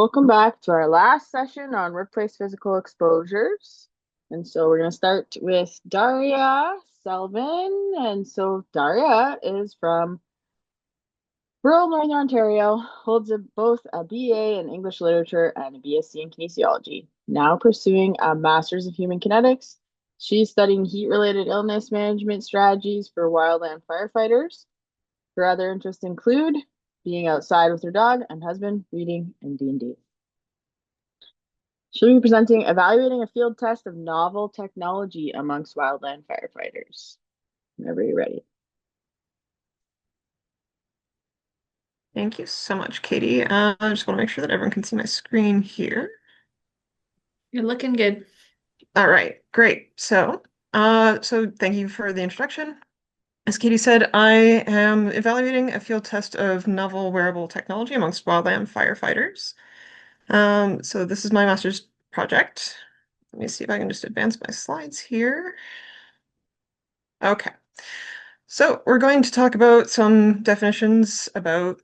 Welcome back to our last session on workplace physical exposures. And so we're going to start with Daria Selvan. And so Daria is from rural Northern Ontario, holds both a BA in English Literature and a BSc in Kinesiology. Now pursuing a Master's of Human Kinetics, she's studying heat-related illness management strategies for wildland firefighters. Her other interests include being outside with her dog and husband, reading, and D&D. She'll be presenting evaluating a field test of novel technology amongst wildland firefighters. Whenever you're ready. Thank you so much, Katie. I just want to make sure that everyone can see my screen here. You're looking good. All right, great. So thank you for the introduction. As Katie said, I am evaluating a field test of novel wearable technology amongst wildland firefighters. So this is my master's project. Let me see if I can just advance my slides here. Okay. So we're going to talk about some definitions about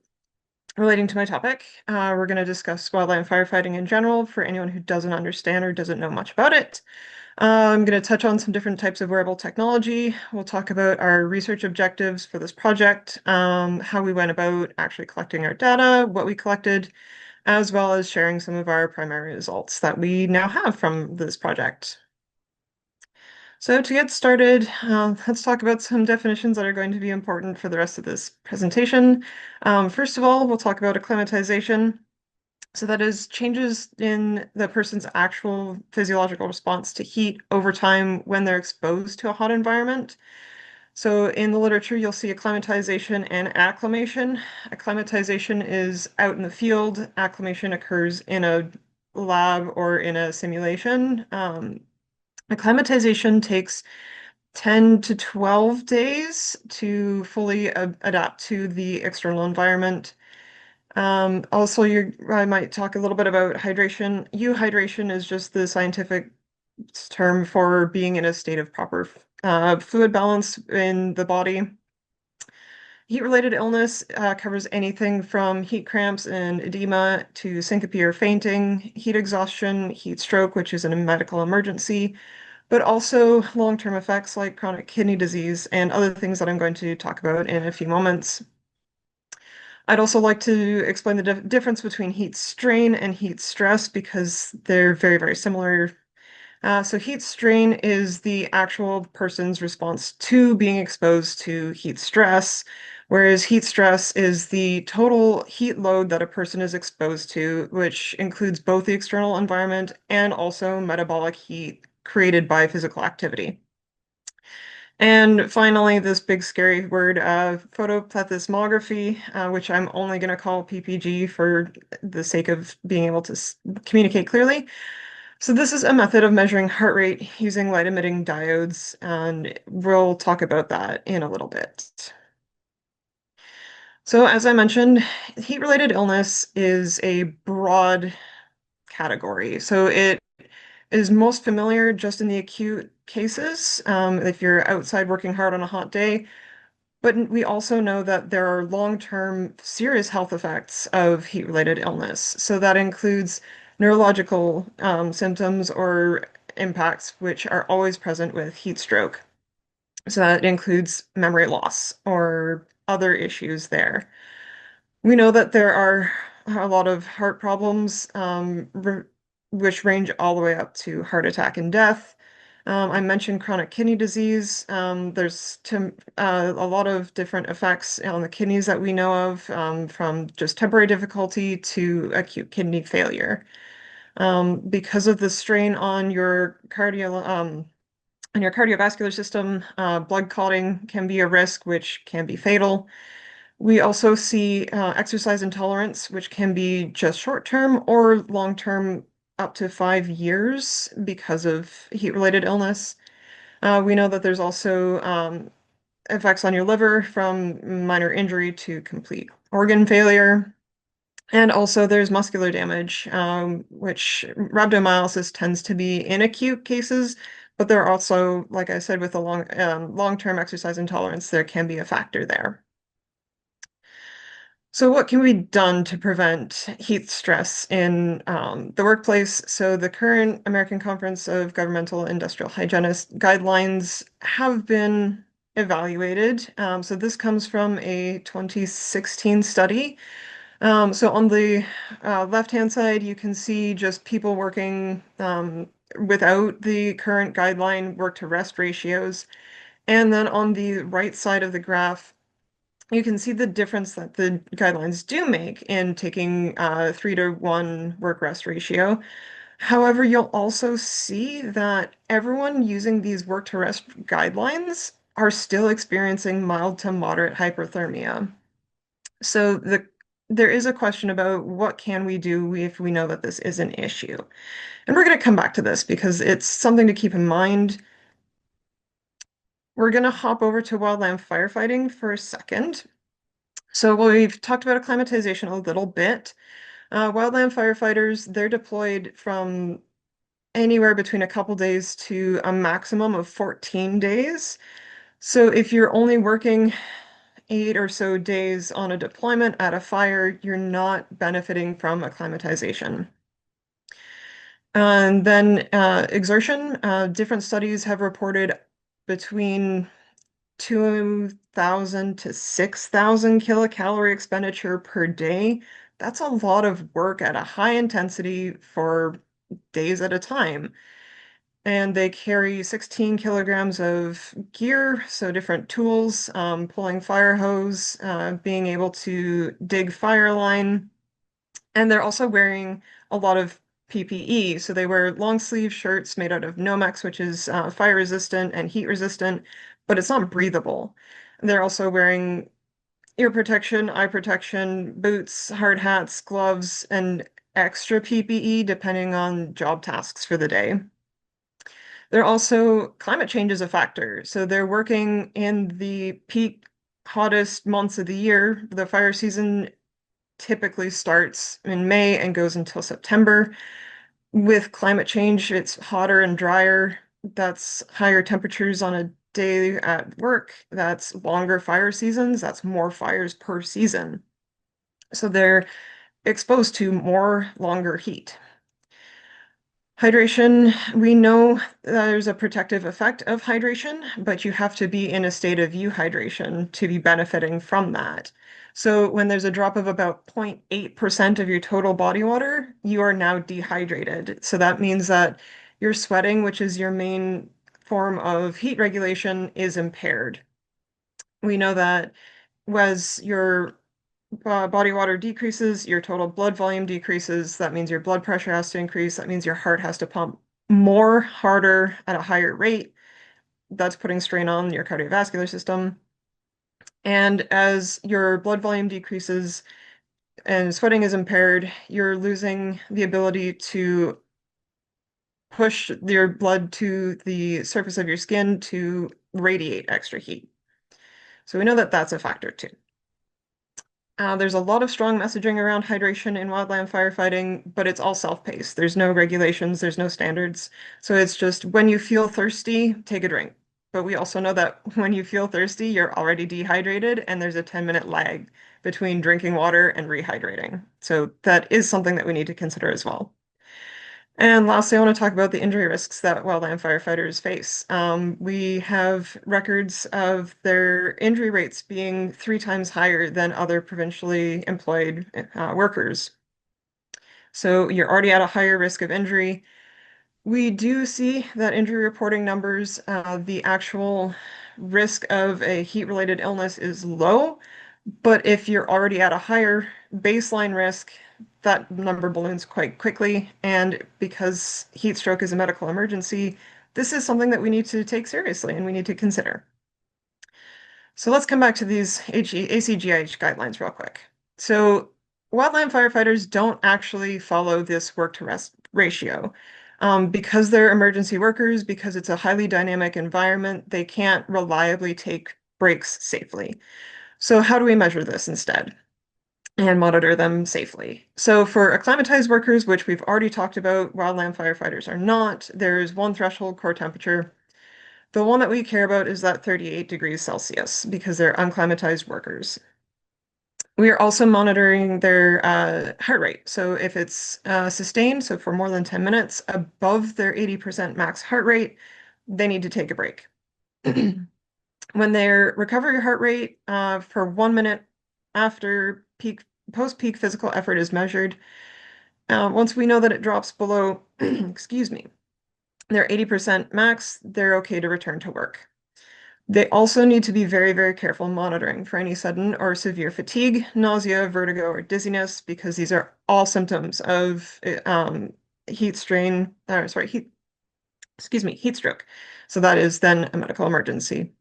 relating to my topic. We're going to discuss wildland firefighting in general for anyone who doesn't understand or doesn't know much about it. I'm going to touch on some different types of wearable technology. We'll talk about our research objectives for this project, how we went about actually collecting our data, what we collected, as well as sharing some of our primary results that we now have from this project. So to get started, let's talk about some definitions that are going to be important for the rest of this presentation. First of all, we'll talk about acclimatization. So that is changes in the person's actual physiological response to heat over time when they're exposed to a hot environment. So in the literature, you'll see acclimatization and acclimation. Acclimatization is out in the field. Acclimation occurs in a lab or in a simulation. Acclimatization takes 10 to 12 days to fully adapt to the external environment. Also, I might talk a little bit about hydration. Euhydration is just the scientific term for being in a state of proper fluid balance in the body. Heat-related illness covers anything from heat cramps and edema to syncope or fainting, heat exhaustion, heat stroke, which is a medical emergency, but also long-term effects like chronic kidney disease and other things that I'm going to talk about in a few moments. I'd also like to explain the difference between heat strain and heat stress because they're very, very similar. So heat strain is the actual person's response to being exposed to heat stress, whereas heat stress is the total heat load that a person is exposed to, which includes both the external environment and also metabolic heat created by physical activity. And finally, this big scary word, photoplethysmography, which I'm only going to call PPG for the sake of being able to communicate clearly. So this is a method of measuring heart rate using light-emitting diodes, and we'll talk about that in a little bit. So as I mentioned, heat-related illness is a broad category. So it is most familiar just in the acute cases, if you're outside working hard on a hot day. But we also know that there are long-term serious health effects of heat-related illness. So that includes neurological symptoms or impacts, which are always present with heat stroke. So that includes memory loss or other issues there. We know that there are a lot of heart problems, which range all the way up to heart attack and death. I mentioned chronic kidney disease. There's a lot of different effects on the kidneys that we know of, from just temporary difficulty to acute kidney failure. Because of the strain on your cardiovascular system, blood clotting can be a risk, which can be fatal. We also see exercise intolerance, which can be just short-term or long-term, up to 5 years because of heat-related illness. We know that there's also effects on your liver from minor injury to complete organ failure. And also there's muscular damage, which rhabdomyolysis tends to be in acute cases, but there are also, like I said, with a long-term exercise intolerance, there can be a factor there. So what can be done to prevent heat stress in the workplace? So the current American Conference of Governmental Industrial Hygienists guidelines have been evaluated. So this comes from a 2016 study. So on the left-hand side, you can see just people working without the current guideline work to rest ratios. And then on the right side of the graph, you can see the difference that the guidelines do make in taking 3-to-1 work-rest ratio. However, you'll also see that everyone using these work-to-rest guidelines are still experiencing mild to moderate hyperthermia. So there is a question about what can we do if we know that this is an issue. And we're going to come back to this because it's something to keep in mind. We're going to hop over to wildland firefighting for a second. So we've talked about acclimatization a little bit. Wildland firefighters, they're deployed from anywhere between a couple days to a maximum of 14 days. So if you're only working 8 or so days on a deployment at a fire, you're not benefiting from acclimatization. And then exertion, different studies have reported between 2,000 to 6,000 kilocalorie expenditure per day. That's a lot of work at a high intensity for days at a time. And they carry 16 kilograms of gear, so different tools, pulling fire hose, being able to dig fire line. And they're also wearing a lot of PPE. So they wear long sleeve shirts made out of Nomex, which is fire resistant and heat resistant, but it's not breathable. They're also wearing ear protection, eye protection, boots, hard hats, gloves, and extra PPE depending on job tasks for the day. They're also, climate change is a factor. So they're working in the peak hottest months of the year. The fire season typically starts in May and goes until September. With climate change, it's hotter and drier. That's higher temperatures on a day at work. That's longer fire seasons. That's more fires per season. So they're exposed to more longer heat. Hydration, we know there's a protective effect of hydration, but you have to be in a state of euhydration to be benefiting from that. So when there's a drop of about 0.8% of your total body water, you are now dehydrated. So that means that your sweating, which is your main form of heat regulation, is impaired. We know that as your body water decreases, your total blood volume decreases. That means your blood pressure has to increase. That means your heart has to pump more, harder, at a higher rate. That's putting strain on your cardiovascular system. And as your blood volume decreases and sweating is impaired, you're losing the ability to push your blood to the surface of your skin to radiate extra heat. So we know that that's a factor too. There's a lot of strong messaging around hydration in wildland firefighting, but it's all self-paced. There's no regulations, there's no standards. So it's just when you feel thirsty, take a drink. But we also know that when you feel thirsty, you're already dehydrated, and there's a 10-minute lag between drinking water and rehydrating. So that is something that we need to consider as well. And lastly, I want to talk about the injury risks that wildland firefighters face. We have records of their injury rates being 3 times higher than other provincially employed workers. So you're already at a higher risk of injury. We do see that injury reporting numbers, the actual risk of a heat-related illness is low, but if you're already at a higher baseline risk, that number balloons quite quickly. And because heat stroke is a medical emergency, this is something that we need to take seriously and we need to consider. So let's come back to these ACGIH guidelines real quick. So wildland firefighters don't actually follow this work to rest ratio. Because they're emergency workers, because it's a highly dynamic environment, they can't reliably take breaks safely. So how do we measure this instead and monitor them safely? So for acclimatized workers, which we've already talked about, wildland firefighters are not, there's one threshold core temperature. The one that we care about is that 38 degrees Celsius because they're unclimatized workers. We are also monitoring their heart rate. So if it's sustained, so for more than 10 minutes above their 80% max heart rate, they need to take a break. When their recovery heart rate for 1 minute after post-peak physical effort is measured, once we know that it drops below, excuse me, their 80% max, they're okay to return to work. They also need to be very, very careful monitoring for any sudden or severe fatigue, nausea, vertigo, or dizziness, because these are all symptoms of heat strain, sorry, heat stroke. So that is then a medical emergency.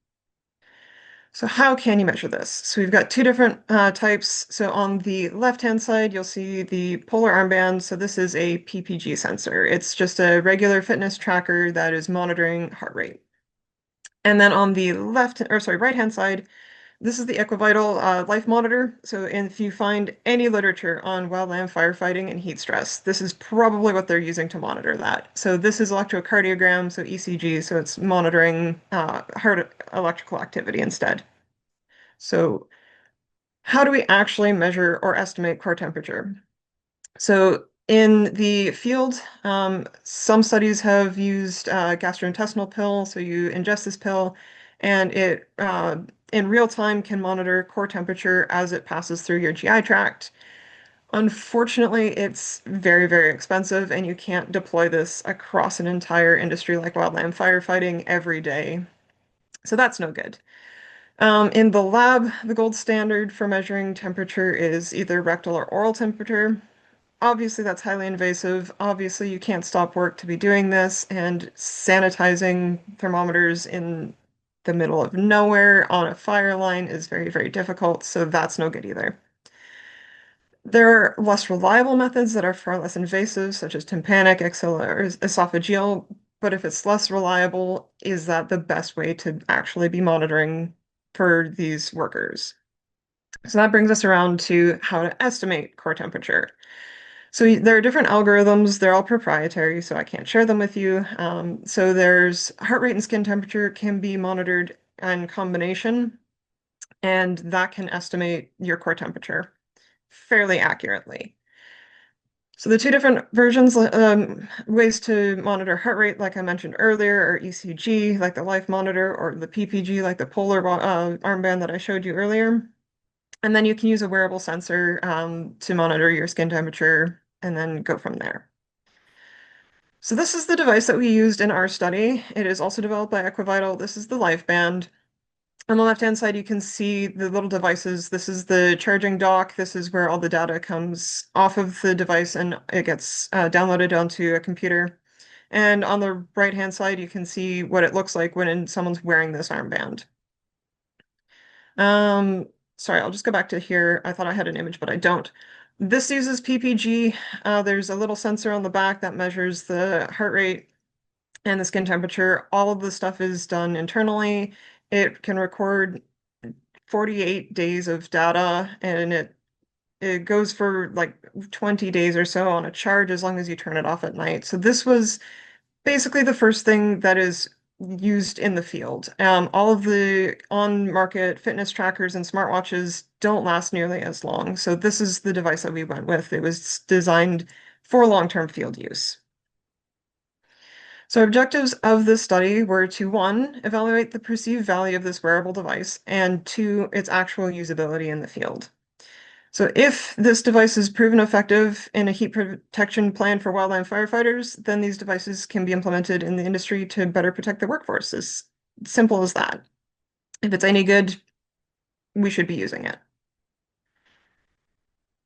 So how can you measure this? So we've got two different types. So on the left-hand side, you'll see the polar armband. So this is a PPG sensor. It's just a regular fitness tracker that is monitoring heart rate. And then on the right-hand side, this is the Equivital life monitor. So if you find any literature on wildland firefighting and heat stress, this is probably what they're using to monitor that. So this is electrocardiogram, so ECG, so it's monitoring heart electrical activity instead. So how do we actually measure or estimate core temperature? So in the field, some studies have used gastrointestinal pill. So you ingest this pill, and it in real time can monitor core temperature as it passes through your GI tract. Unfortunately, it's very, very expensive, and you can't deploy this across an entire industry like wildland firefighting every day. So that's no good. In the lab, the gold standard for measuring temperature is either rectal or oral temperature. Obviously, that's highly invasive. Obviously, you can't stop work to be doing this, and sanitizing thermometers in the middle of nowhere on a fire line is very, very difficult, so that's no good either. There are less reliable methods that are far less invasive, such as tympanic, axilla, or esophageal, but if it's less reliable, is that the best way to actually be monitoring for these workers? So that brings us around to how to estimate core temperature. So there are different algorithms. They're all proprietary, so I can't share them with you. So there's heart rate and skin temperature can be monitored in combination, and that can estimate your core temperature fairly accurately. So the two different versions, ways to monitor heart rate, like I mentioned earlier, are ECG, like the life monitor, or the PPG, like the polar armband that I showed you earlier. And then you can use a wearable sensor to monitor your skin temperature and then go from there. So this is the device that we used in our study. It is also developed by Equivital. This is the life band. On the left-hand side, you can see the little devices. This is the charging dock. This is where all the data comes off of the device and it gets downloaded onto a computer. And on the right-hand side, you can see what it looks like when someone's wearing this armband. Sorry, I'll just go back to here. I thought I had an image, but I don't. This uses PPG. There's a little sensor on the back that measures the heart rate and the skin temperature. All of the stuff is done internally. It can record 48 days of data, and it goes for like 20 days or so on a charge as long as you turn it off at night. So this was basically the first thing that is used in the field. All of the on-market fitness trackers and smartwatches don't last nearly as long. So this is the device that we went with. It was designed for long-term field use. So objectives of this study were to, one, evaluate the perceived value of this wearable device, and two, its actual usability in the field. So if this device is proven effective in a heat protection plan for wildland firefighters, then these devices can be implemented in the industry to better protect the workforce. As simple as that. If it's any good, we should be using it.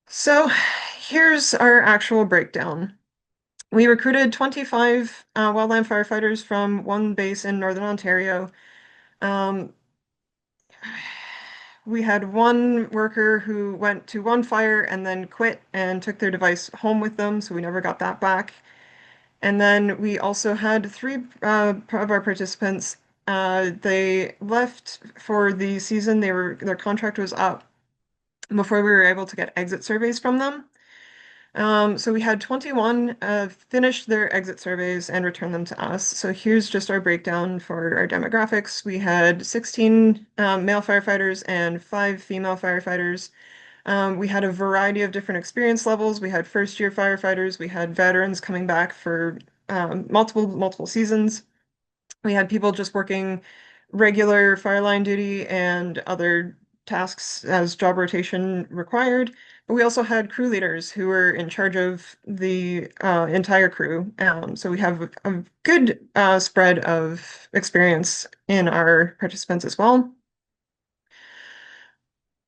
So here's our actual breakdown. We recruited 25 wildland firefighters from one base in Northern Ontario. We had one worker who went to one fire and then quit and took their device home with them, so we never got that back. And then we also had three of our participants. They left for the season. Their contract was up before we were able to get exit surveys from them. So we had 21 finish their exit surveys and return them to us. So here's just our breakdown for our demographics. We had 16 male firefighters and 5 female firefighters. We had a variety of different experience levels. We had first-year firefighters, we had veterans coming back for multiple seasons. We had people just working regular fire line duty and other tasks as job rotation required. But we also had crew leaders who were in charge of the entire crew. So we have a good spread of experience in our participants as well.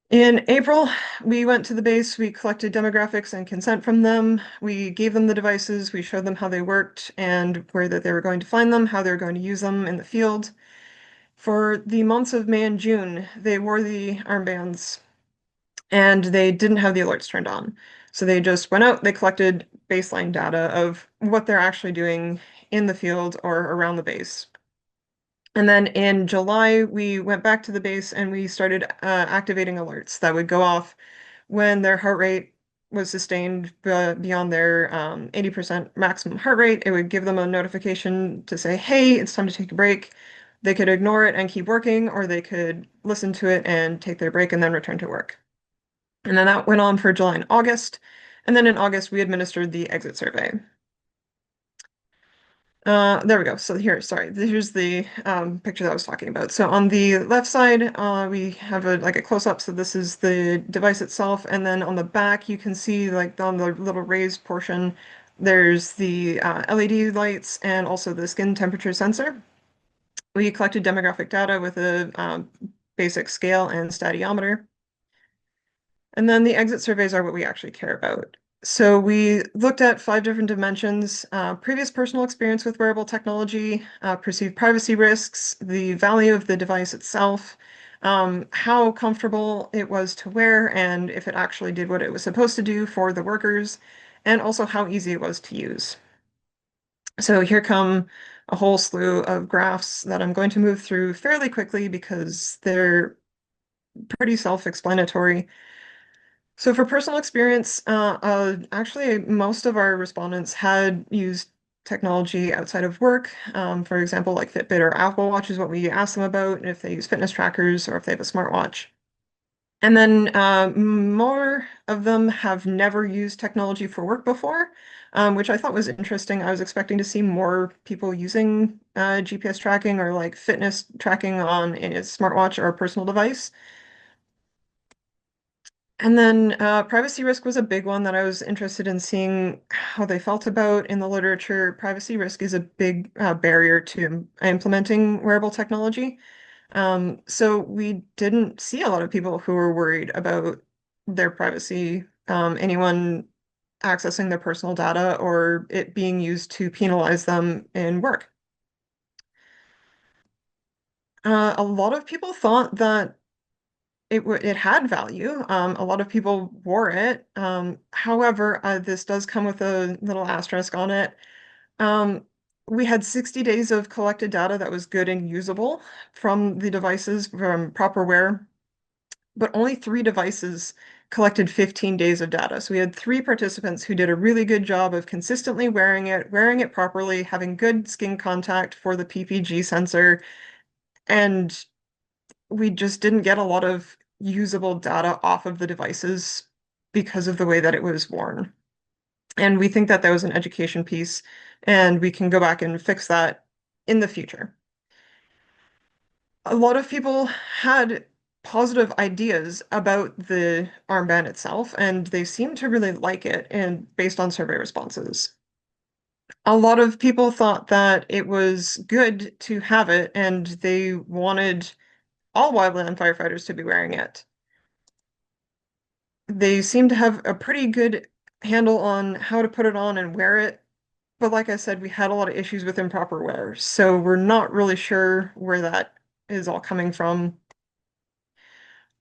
In April, we went to the base, we collected demographics and consent from them. We gave them the devices, we showed them how they worked and where that they were going to find them, how they were going to use them in the field. For the months of May and June, they wore the armbands and they didn't have the alerts turned on. So they just went out, they collected baseline data of what they're actually doing in the field or around the base. And then in July, we went back to the base and we started activating alerts that would go off when their heart rate was sustained beyond their 80% maximum heart rate. It would give them a notification to say, hey, it's time to take a break. They could ignore it and keep working, or they could listen to it and take their break and then return to work. And then that went on for July and August. And then in August, we administered the exit survey. There we go. So here, sorry, here's the picture that I was talking about. So on the left side, we have like a close-up. So this is the device itself, and then on the back, you can see like on the little raised portion, there's the LED lights and also the skin temperature sensor. We collected demographic data with a basic scale and stadiometer. And then the exit surveys are what we actually care about. So we looked at 5 different dimensions: previous personal experience with wearable technology, perceived privacy risks, the value of the device itself, how comfortable it was to wear, and if it actually did what it was supposed to do for the workers, and also how easy it was to use. So here come a whole slew of graphs that I'm going to move through fairly quickly because they're pretty self-explanatory. So for personal experience, actually most of our respondents had used technology outside of work. For example, like Fitbit or Apple Watch is what we asked them about, if they use fitness trackers or if they have a smartwatch. And then more of them have never used technology for work before, which I thought was interesting. I was expecting to see more people using GPS tracking or like fitness tracking on a smartwatch or a personal device. And then privacy risk was a big one that I was interested in seeing how they felt about in the literature. Privacy risk is a big barrier to implementing wearable technology. So we didn't see a lot of people who were worried about their privacy, anyone accessing their personal data or it being used to penalize them in work. A lot of people thought that it had value. A lot of people wore it. However, this does come with a little asterisk on it. Um, we had 60 days of collected data that was good and usable from the devices from proper wear, but only 3 devices collected 15 days of data. So we had 3 participants who did a really good job of consistently wearing it properly, having good skin contact for the PPG sensor, and we just didn't get a lot of usable data off of the devices because of the way that it was worn. And we think that that was an education piece, and we can go back and fix that in the future. A lot of people had positive ideas about the armband itself, and they seemed to really like it, and based on survey responses. A lot of people thought that it was good to have it, and they wanted all wildland firefighters to be wearing it. They seem to have a pretty good handle on how to put it on and wear it. But like I said, we had a lot of issues with improper wear, so we're not really sure where that is all coming from.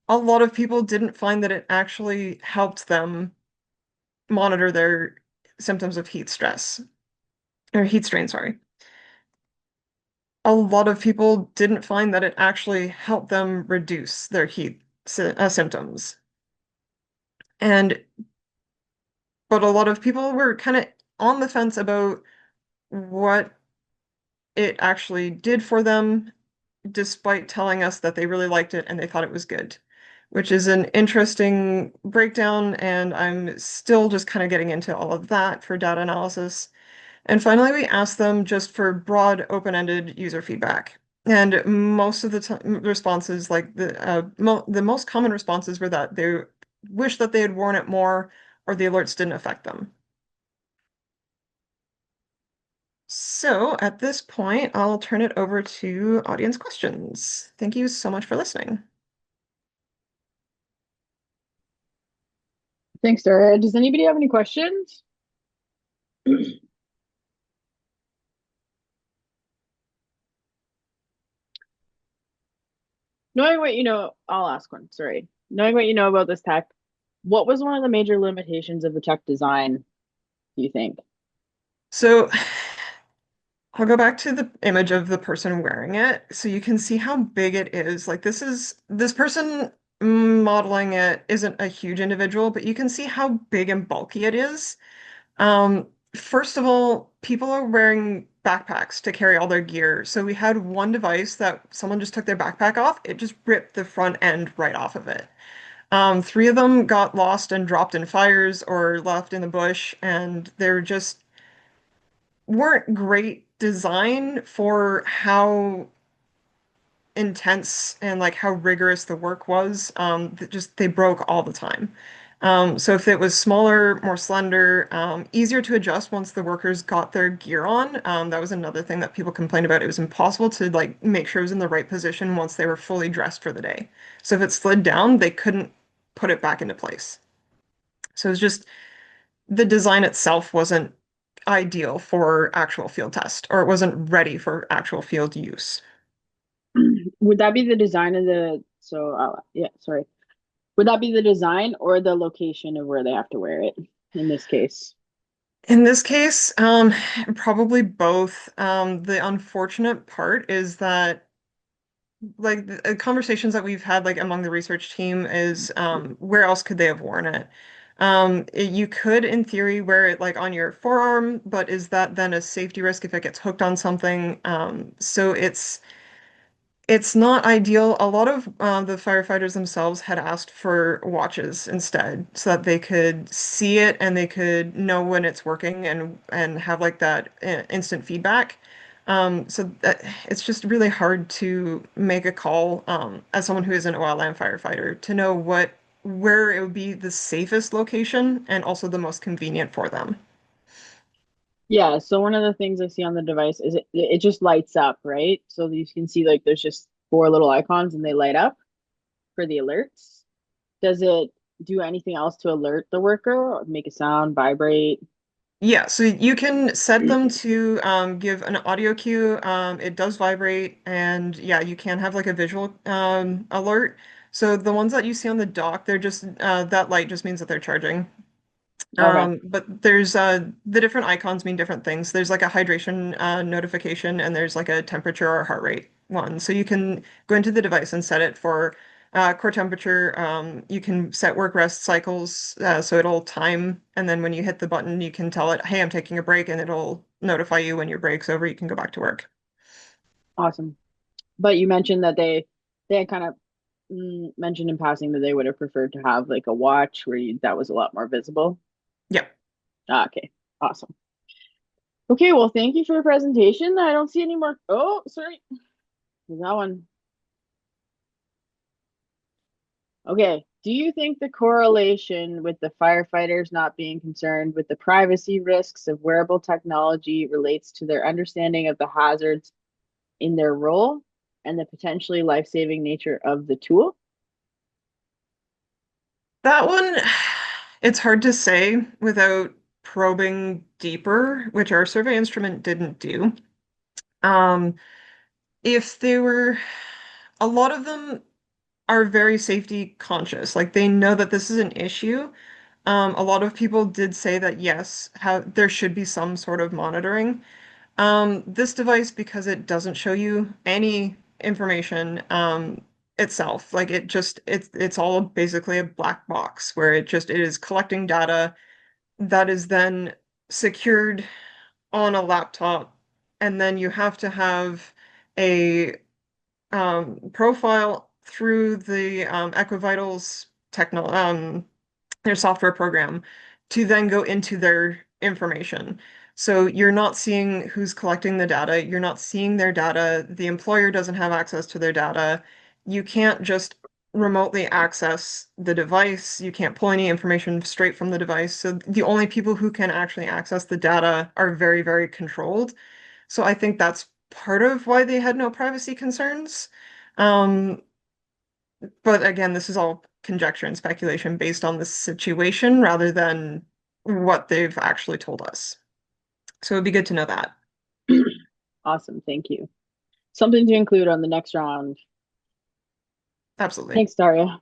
A lot of people didn't find that it actually helped them monitor their symptoms of heat stress or heat strain, sorry. A lot of people didn't find that it actually helped them reduce their heat symptoms. And but a lot of people were kind of on the fence about what it actually did for them, despite telling us that they really liked it and they thought it was good. which is an interesting breakdown, and I'm still just kind of getting into all of that for data analysis. And finally, we asked them just for broad, open-ended user feedback. And most of the responses, like the most common responses were that they wish that they had worn it more or the alerts didn't affect them. So at this point, I'll turn it over to audience questions. Thank you so much for listening. Thanks, Daria. Does anybody have any questions? Knowing what you know, I'll ask one. Sorry. Knowing what you know about this tech, what was one of the major limitations of the tech design, do you think? So I'll go back to the image of the person wearing it so you can see how big it is. Like this person modeling it isn't a huge individual, but you can see how big and bulky it is. Um, First of all, people are wearing backpacks to carry all their gear. So we had one device that someone just took their backpack off. It just ripped the front end right off of it. Three of them got lost and dropped in fires or left in the bush, and they're just weren't great design for how intense and like how rigorous the work was. Just they broke all the time. So if it was smaller, more slender, easier to adjust once the workers got their gear on, that was another thing that people complained about. It was impossible to like make sure it was in the right position once they were fully dressed for the day. So if it slid down, they couldn't put it back into place. So it was just the design itself wasn't ideal for actual field test, or it wasn't ready for actual field use. Would that be the design of yeah, sorry. Would that be the design or the location of where they have to wear it in this case? In this case, probably both. The unfortunate part is that like the conversations that we've had like among the research team is where else could they have worn it? You could in theory wear it like on your forearm, but is that then a safety risk if it gets hooked on something? So it's not ideal. A lot of the firefighters themselves had asked for watches instead, so that they could see it and they could know when it's working and have like that instant feedback. So that it's just really hard to make a call as someone who isn't a wildland firefighter to know where it would be the safest location and also the most convenient for them. Yeah, so one of the things I see on the device is it just lights up, right? So you can see like there's just four little icons and they light up for the alerts. Does it do anything else to alert the worker or make a sound, vibrate? Yeah, so you can set them to give an audio cue. It does vibrate, and yeah, you can have like a visual alert. So the ones that you see on the dock, they're just that light just means that they're charging. Okay, But there's the different icons mean different things. There's like a hydration notification, and there's like a temperature or heart rate one. So you can go into the device and set it for core temperature. You can set work rest cycles, so it'll time, and then when you hit the button, you can tell it, "Hey, I'm taking a break," and it'll notify you when your break's over. You can go back to work. awesome. But you mentioned that they had kind of mentioned in passing that they would have preferred to have like a watch where that was a lot more visible. Yeah. Ah, okay, awesome. Okay, well, thank you for your presentation. I don't see any more. Oh, sorry. There's that one. Okay. Do you think the correlation with the firefighters not being concerned with the privacy risks of wearable technology relates to their understanding of the hazards in their role and the potentially life-saving nature of the tool? That one, it's hard to say without probing deeper, which our survey instrument didn't do. Um, if they were, a lot of them are very safety conscious. Like they know that this is an issue. A lot of people did say that yes, there should be some sort of monitoring. This device, because it doesn't show you any information itself, like it's all basically a black box where it is collecting data that is then secured on a laptop, and then you have to have a profile through the Equivitals their software program to then go into their information. So you're not seeing who's collecting the data, you're not seeing their data, the employer doesn't have access to their data. You can't just remotely access the device, you can't pull any information straight from the device. So the only people who can actually access the data are very, very controlled. So I think that's part of why they had no privacy concerns. Um, but again, this is all conjecture and speculation based on the situation rather than what they've actually told us. So it'd be good to know that. Awesome, thank you. Something to include on the next round. Absolutely. Thanks, Daria.